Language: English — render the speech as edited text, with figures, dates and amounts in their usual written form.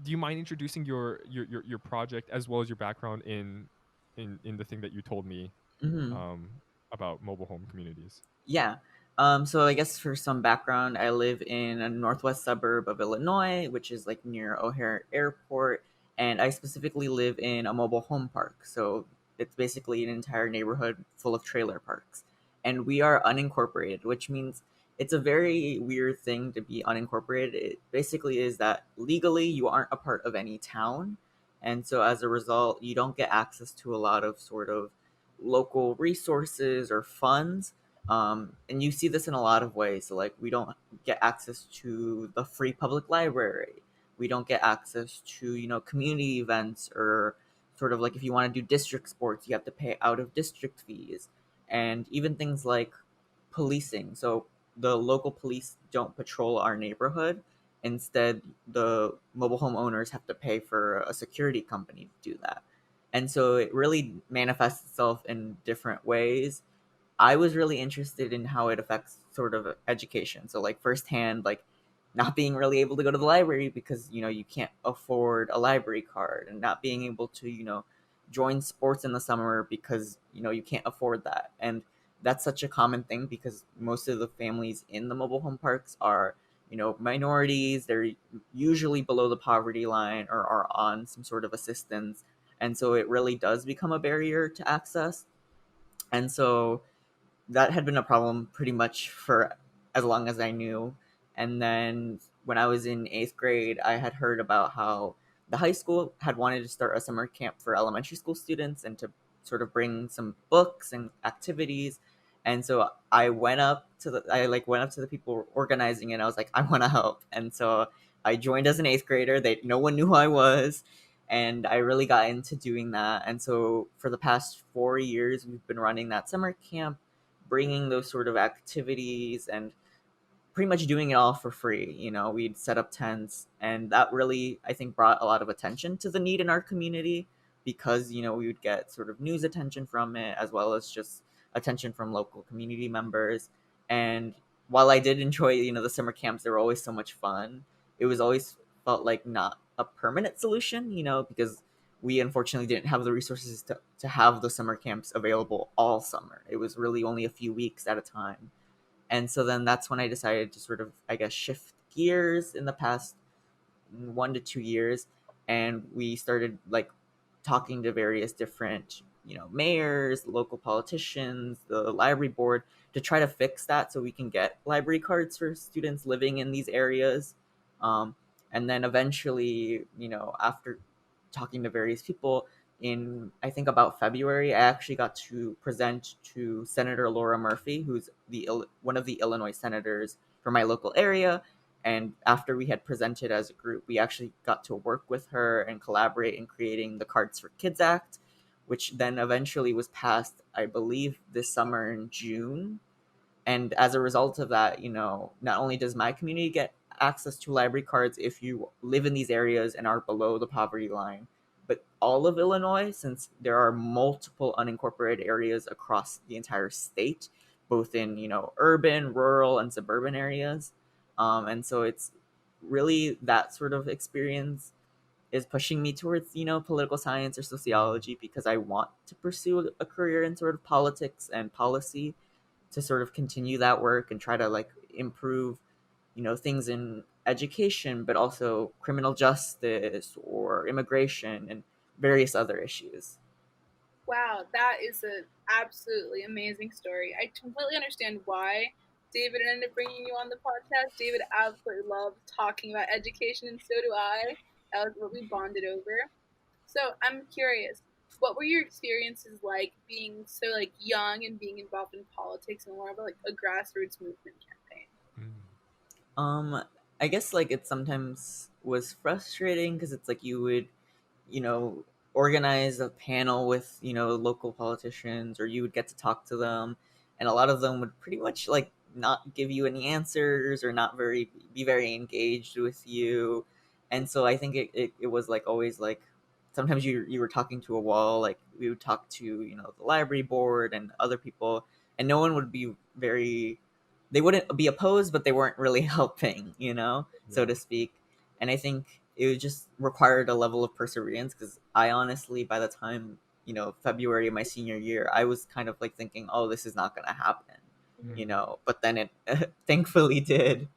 do you mind introducing your project as well as your background in the thing that you told me Hmm. um, about mobile home communities? Yeah. So I guess for some background, I live in a northwest suburb of Illinois, which is like near O'Hare Airport, and I specifically live in a mobile home park. So it's basically an entire neighborhood full of trailer parks, and we are unincorporated, which means it's a very weird thing to be unincorporated. It basically is that legally you aren't a part of any town, and so as a result, you don't get access to a lot of sort of local resources or funds. And you see this in a lot of ways. So, like, we don't get access to the free public library. We don't get access to, community events, or sort of like if you want to do district sports, you have to pay out of district fees. And even things like policing. So the local police don't patrol our neighborhood. Instead, the mobile home owners have to pay for a security company to do that. And so it really manifests itself in different ways. I was really interested in how it affects sort of education. So like firsthand, like not being really able to go to the library because you can't afford a library card, and not being able to join sports in the summer because you can't afford that. And that's such a common thing because most of the families in the mobile home parks are minorities. They're usually below the poverty line or are on some sort of assistance, and so it really does become a barrier to access. And so that had been a problem pretty much for as long as I knew. And then when I was in eighth grade, I had heard about how the high school had wanted to start a summer camp for elementary school students and to sort of bring some books and activities. And so I like went up to the people organizing it. And I was like, I want to help. And so I joined as an eighth grader. No one knew who I was, and I really got into doing that. And so for the past 4 years, we've been running that summer camp, bringing those sort of activities and pretty much doing it all for free. We'd set up tents, and that really, I think, brought a lot of attention to the need in our community because, we would get sort of news attention from it as well as just attention from local community members. And while I did enjoy, the summer camps, they were always so much fun. It was always felt like not a permanent solution, because we unfortunately didn't have the resources to have the summer camps available all summer. It was really only a few weeks at a time. And so then that's when I decided to sort of, I guess, shift gears in the past 1 to 2 years. And we started like talking to various different, mayors, local politicians, the library board, to try to fix that so we can get library cards for students living in these areas. Um, and then eventually, after talking to various people, in I think about February, I actually got to present to Senator Laura Murphy, who's one of the Illinois senators for my local area. And after we had presented as a group, we actually got to work with her and collaborate in creating the Cards for Kids Act, which then eventually was passed, I believe, this summer in June. And as a result of that, not only does my community get access to library cards if you live in these areas and are below the poverty line, but all of Illinois, since there are multiple unincorporated areas across the entire state, both in urban, rural, and suburban areas. And so it's really that sort of experience is pushing me towards political science or sociology, because I want to pursue a career in sort of politics and policy, to sort of continue that work and try to like improve things in education, but also criminal justice or immigration and various other issues. Wow, that is an absolutely amazing story. I completely understand why David ended up bringing you on the podcast. David absolutely loves talking about education, and so do I. That was what we bonded over. So I'm curious, what were your experiences like being so like young and being involved in politics and more of like a grassroots movement campaign? Mm. um I guess like it sometimes was frustrating because it's like you would you know organize a panel with local politicians, or you would get to talk to them, and a lot of them would pretty much like not give you any answers or not very engaged with you. And so I think it was like always like sometimes you were talking to a wall. Like we would talk to the library board and other people, and no one would be very, they wouldn't be opposed, but they weren't really helping, so Yeah. to speak. And I think it just required a level of perseverance, because I honestly, by the time, February of my senior year, I was kind of like thinking, oh, this is not gonna happen, Mm. but then it thankfully did.